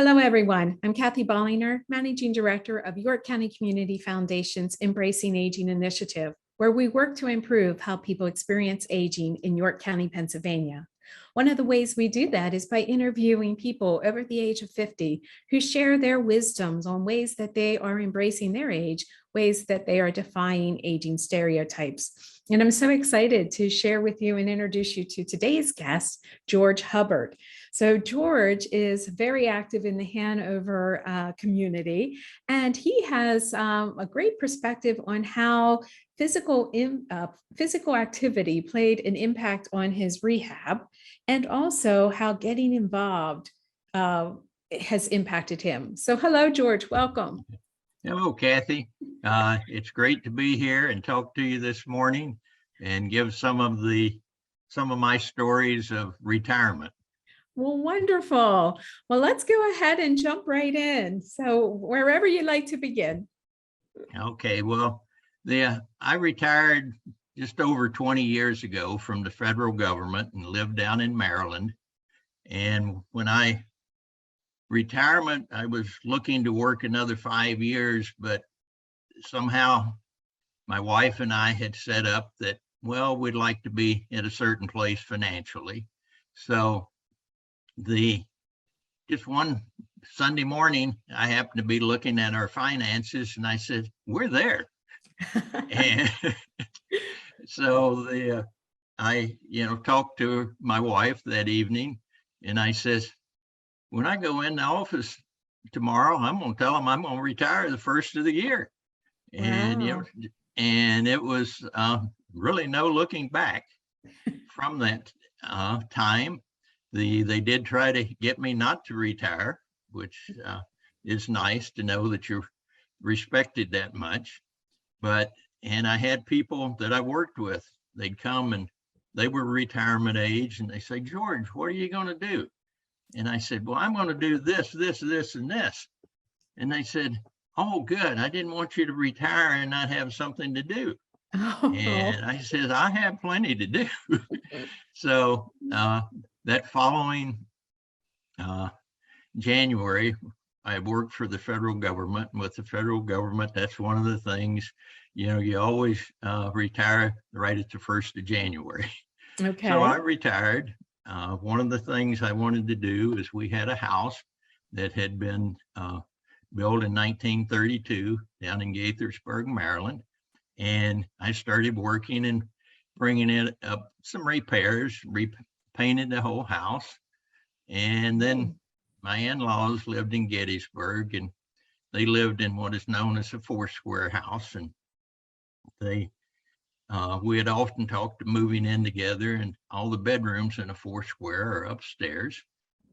Hello, everyone. I'm Cathy Bollinger, Managing Director of York County Community Foundation's Embracing Aging Initiative, where we work to improve how people experience aging in York County, Pennsylvania. One of the ways we do that is by interviewing people over the age of 50 who share their wisdoms on ways that they are embracing their age, ways that they are defying aging stereotypes. And I'm so excited to share with you and introduce you to today's guest, George Hubbard. So George is very active in the Hanover community, and he has a great perspective on how physical activity played an impact on his rehab, and also how getting involved has impacted him. So hello, George, welcome. Hello, Cathy. It's great to be here and talk to you this morning and give some of my stories of retirement. Well, wonderful. Well, let's go ahead and jump right in. So wherever you'd like to begin. Okay, well, I retired just over 20 years ago from the federal government and lived down in Maryland. And when I retirement, I was looking to work another 5 years, but somehow my wife and I had set up that, well, we'd like to be at a certain place financially. So just one Sunday morning, I happened to be looking at our finances and I said, we're there. And so I talked to my wife that evening and I says, when I go in the office tomorrow, I'm going to tell them I'm going to retire the first of the year. Wow. And it was really no looking back from that time. They did try to get me not to retire, which is nice to know that you're respected that much. And I had people that I worked with, they'd come and they were retirement age and they say, George, what are you going to do? And I said, well, I'm going to do this, this, this, and this. And they said, oh, good. I didn't want you to retire and not have something to do. Oh. And I said, I have plenty to do. So that following January, I worked for the federal government. And with the federal government, that's one of the things, you always retire right at the 1st of January. Okay. So I retired. One of the things I wanted to do is we had a house that had been built in 1932 down in Gaithersburg, Maryland. And I started working and bringing in some repairs, painted the whole house. And then my in-laws lived in Gettysburg and they lived in what is known as a 4-square house. And we had often talked of moving in together, and all the bedrooms in a 4-square are upstairs.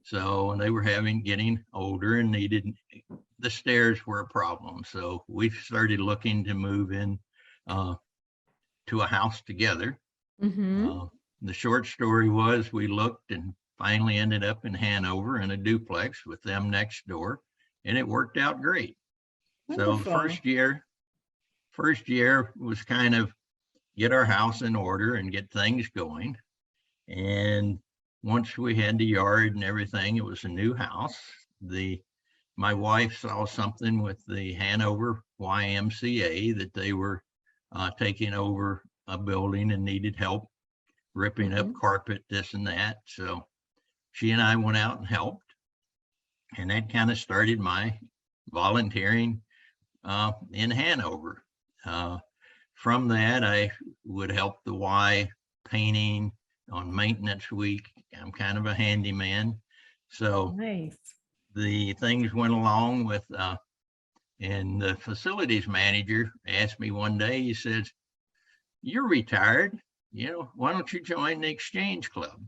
So they were getting older and the stairs were a problem. So we started looking to move in to a house together. Mm-hmm. The short story was we looked and finally ended up in Hanover in a duplex with them next door, and it worked out great. Wonderful. So the first year was kind of get our house in order and get things going. And once we had the yard and everything, it was a new house. My wife saw something with the Hanover YMCA that they were taking over a building and needed help ripping up carpet, this and that. So she and I went out and helped. And that kind of started my volunteering in Hanover. From that, I would help the Y painting on maintenance week. I'm kind of a handyman. So nice. The things went along with, and the facilities manager asked me one day, he says, you're retired, why don't you join the Exchange Club?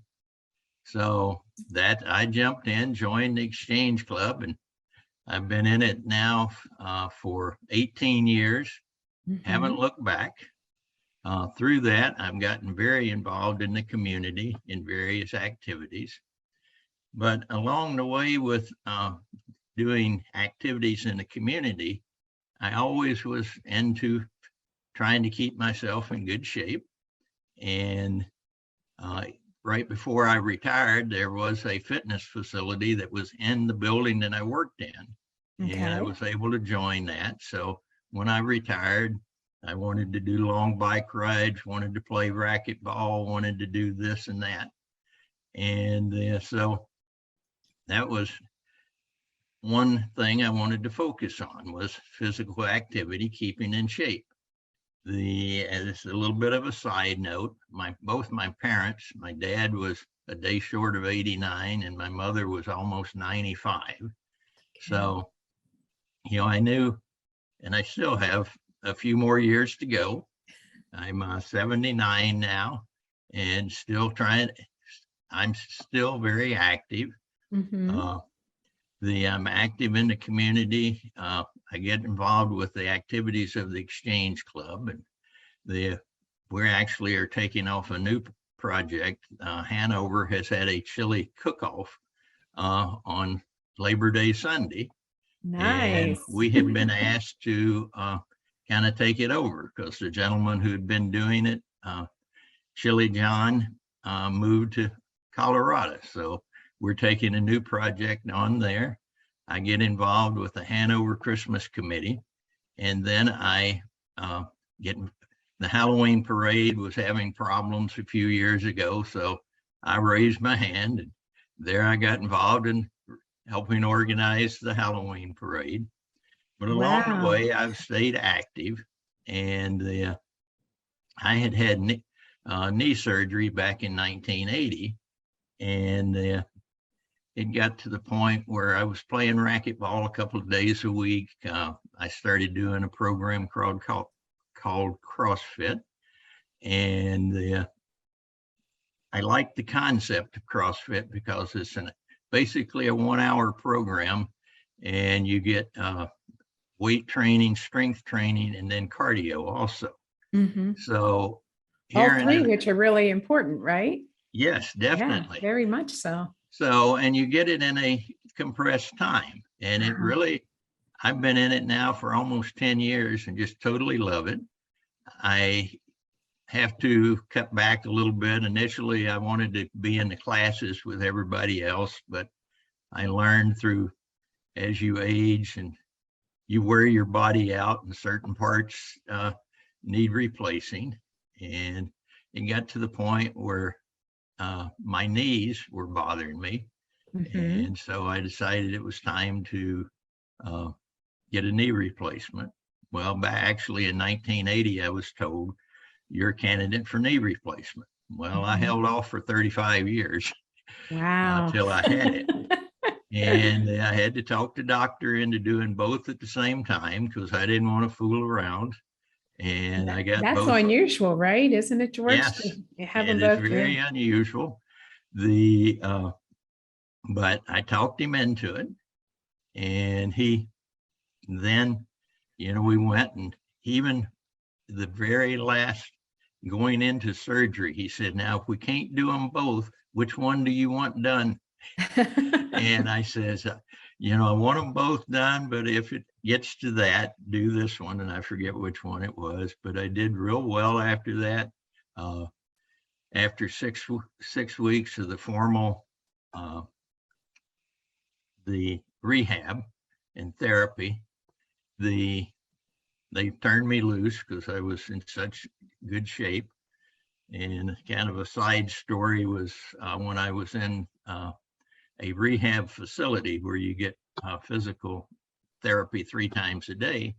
So that I jumped in, joined the Exchange Club, and I've been in it now for 18 years. Haven't looked back. Through that, I've gotten very involved in the community in various activities. But along the way with doing activities in the community, I always was into trying to keep myself in good shape. And right before I retired, there was a fitness facility that was in the building that I worked in. And I Okay. was able to join that. So when I retired, I wanted to do long bike rides, wanted to play racquetball, wanted to do this and that. And so that was one thing I wanted to focus on, was physical activity, keeping in shape. It's a little bit of a side note. Both my parents, my dad was a day short of 89 and my mother was almost 95. So, I knew, and I still have a few more years to go. I'm 79 now and I'm still very active. Mhm. I'm active in the community. I get involved with the activities of the Exchange Club, and we actually are taking off a new project. Hanover has had a chili cook-off on Labor Day Sunday, and Nice. we have been asked to kind of take it over because the gentleman who had been doing it, Chili John, moved to Colorado. So we're taking a new project on there. I get involved with the Hanover Christmas Committee, and then I get the Halloween parade was having problems a few years ago, so I raised my hand, and there I got involved in helping organize the Halloween parade. But along the Wow. way, I've stayed active, and I had knee surgery back in 1980, and it got to the point where I was playing racquetball a couple of days a week. I started doing a program called CrossFit, and I like the concept of CrossFit because it's basically a 1-hour program, and you get weight training, strength training, and then cardio also. Mhm. So All here in three, which are really important, right? yes, Yeah, definitely. very much so. So, and you get it in a compressed time, and it Uh-huh. really, I've been in it now for almost 10 years and just totally love it. I have to cut back a little bit. Initially, I wanted to be in the classes with everybody else, but I learned through, as you age and you wear your body out and certain parts need replacing. And it got to the point where my knees were bothering me. Mhm. And so I decided it was time to get a knee replacement. Well, actually in 1980, I was told you're a candidate for knee replacement. Well, I Mhm. held off for 35 years Wow. till I had it. And I had to talk the doctor into doing both at the same time because I didn't want to fool around. And I got That's both. unusual, right? Isn't it, George, Yes, to have them it is both? Yeah. very unusual. But I talked him into it, and then, we went, and even the very last going into surgery, he said, now, if we can't do them both, which one do you want done? And I says, I want them both done, but if it gets to that, do this one. And I forget which one it was, but I did real well after that. After 6 weeks of the formal, the rehab and therapy, they turned me loose because I was in such good shape. And kind of a side story was when I was in a rehab facility where you get physical therapy 3 times a day.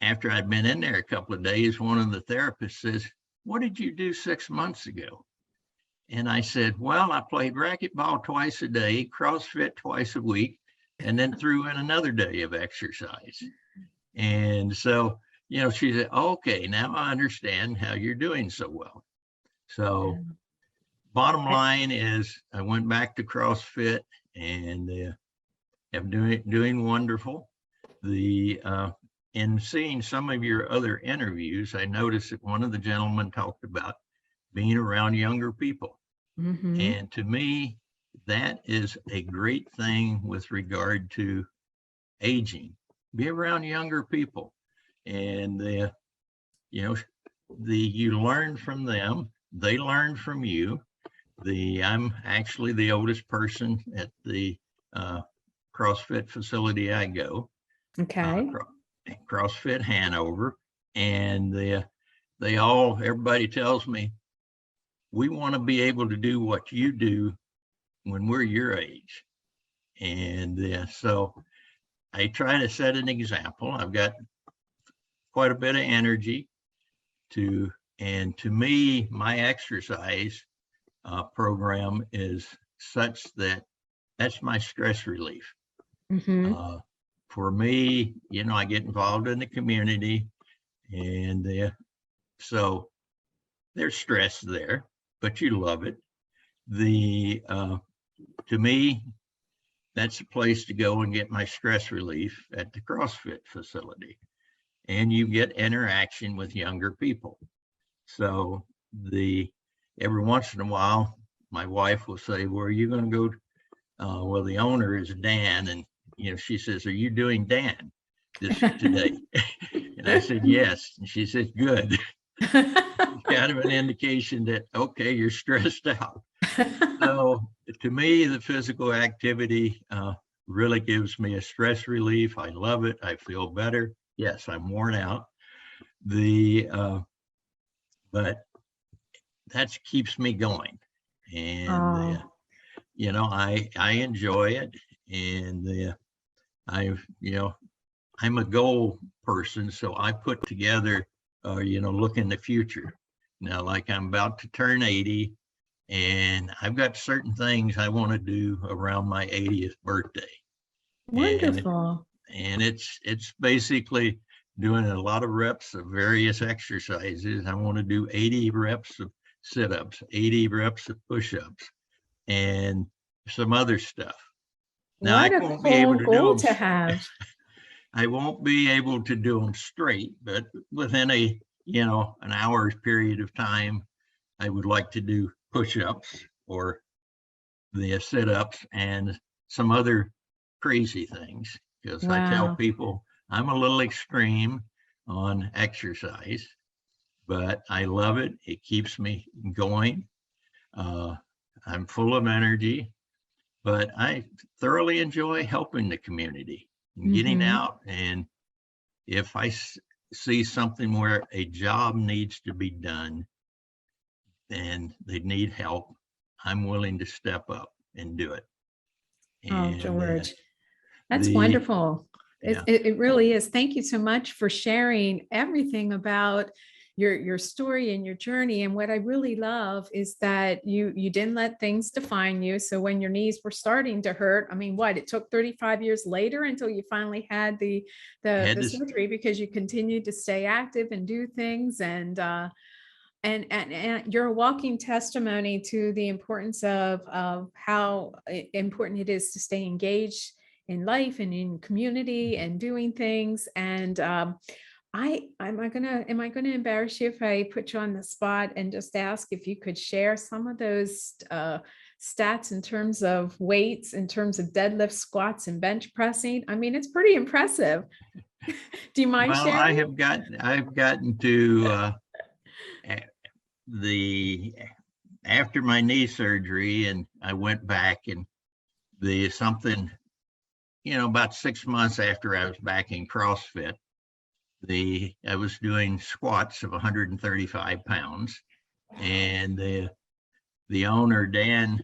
After I'd been in there a couple of days, one of the therapists says, "What did you do 6 months ago?" And I said, "Well, I played racquetball twice a day, CrossFit twice a week, and then threw in another day of exercise." And so, she said, "Okay, now I understand how you're doing so well." So bottom line is I went back to CrossFit and am doing wonderful. In seeing some of your other interviews, I noticed that one of the gentlemen talked about being around younger people. Mhm. And to me, that is a great thing with regard to aging. Be around younger people, and you learn from them, they learn from you, I'm actually the oldest person at the CrossFit facility I go, Okay. CrossFit Hanover, and everybody tells me, we want to be able to do what you do when we're your age. And so I try to set an example. I've got quite a bit of energy and to me, my exercise program is such that that's my stress relief. Mm-hmm. For me, I get involved in the community, and so there's stress there, but you love it. To me, that's a place to go and get my stress relief at the CrossFit facility. And you get interaction with younger people. So every once in a while, my wife will say, "Where are you going to go?" Well, the owner is Dan, and she says, "Are you doing Dan today?" And I said, "Yes." And she says, "Good." Kind of an indication that, okay, you're stressed out. So to me, the physical activity really gives me a stress relief. I love it. I feel better. Yes, I'm worn out. But that keeps me going. And, I enjoy it. And I'm a goal person, so I put together, look in the future. Now, like I'm about to turn 80, and I've got certain things I want to do around my 80th birthday. Wonderful. And it's basically doing a lot of reps of various exercises. I want to do 80 reps of sit-ups, 80 reps of push-ups, and some other stuff. Now, What I a won't be able cool to do goal them. to have. I won't be able to do them straight, but within an hour's period of time, I would like to do push-ups or the sit-ups and some other crazy things, because I tell Wow. people I'm a little extreme on exercise, but I love it. It keeps me going. I'm full of energy, but I thoroughly enjoy helping the community and getting Mm-hmm. out. And if I see something where a job needs to be done and they need help, I'm willing to step up and do it. Oh, And George, that's the wonderful. yeah, It really is. Thank you so much for sharing everything about your story and your journey. And what I really love is that you didn't let things define you. So when your knees were starting to hurt, I mean, it took 35 years later until you finally had the had this surgery, because you continued to stay active and do things. And you're a walking testimony to the importance of how important it is to stay engaged in life and in community and doing things. And am I gonna embarrass you if I put you on the spot and just ask if you could share some of those stats in terms of weights, in terms of deadlift, squats, and bench pressing? I mean, it's pretty impressive. Do you mind well, sharing? I've gotten to after my knee surgery, and I went back, and about 6 months after I was back in CrossFit, I was doing squats of 135 pounds, and the owner, Dan,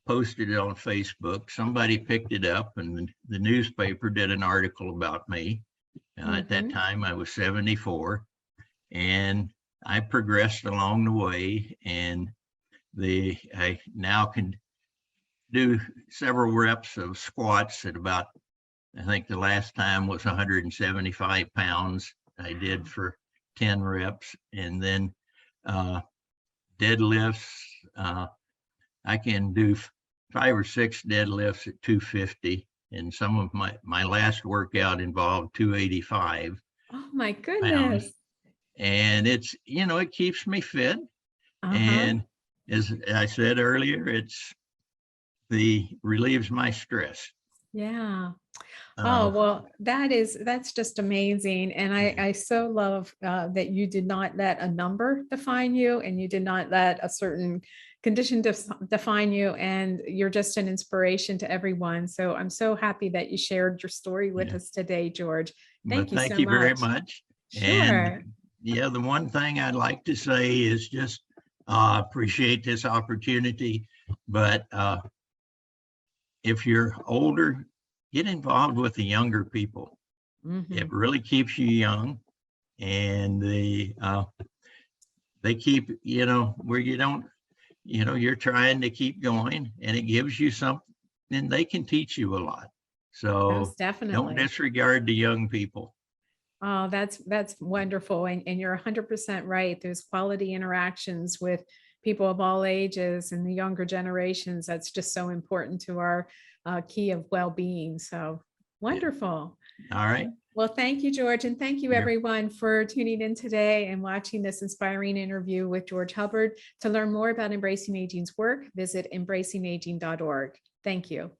posted it on Facebook. Somebody picked it up, and the newspaper did an article about me. At that time, I was 74, and I progressed along the way, and I now can do several reps of squats at about, I think the last time was 175 pounds. I did for 10 reps, and then deadlifts. I can do 5 or 6 deadlifts at 250, and some of my last workout involved 285 Oh my pounds. goodness. And it keeps me fit. Uh-huh. And as I said earlier, relieves my stress. Yeah. Oh, Uh, well, that's just amazing. And I so love that you did not let a number define you and you did not let a certain condition define you. And you're just an inspiration to everyone. So I'm so happy that you shared your story with yeah. us today, George. But Thank you thank so you very much. much. And Sure. yeah, the one thing I'd like to say is just appreciate this opportunity. But if you're older, get involved with the younger people. It Mhm. really keeps you young, and they keep, where you don't, you're trying to keep going, and it gives you something, and they can teach you a lot. So Most don't definitely. disregard the young people. Oh, that's wonderful. And you're 100% right. There's quality interactions with people of all ages and the younger generations. That's just so important to our key of well-being. So Yeah. wonderful. All right. Well, thank you, George. And thank you, You're everyone, for tuning in today and watching this inspiring interview with George Hubbard. To learn more about Embracing Aging's work, visit embracingaging.org. Thank you.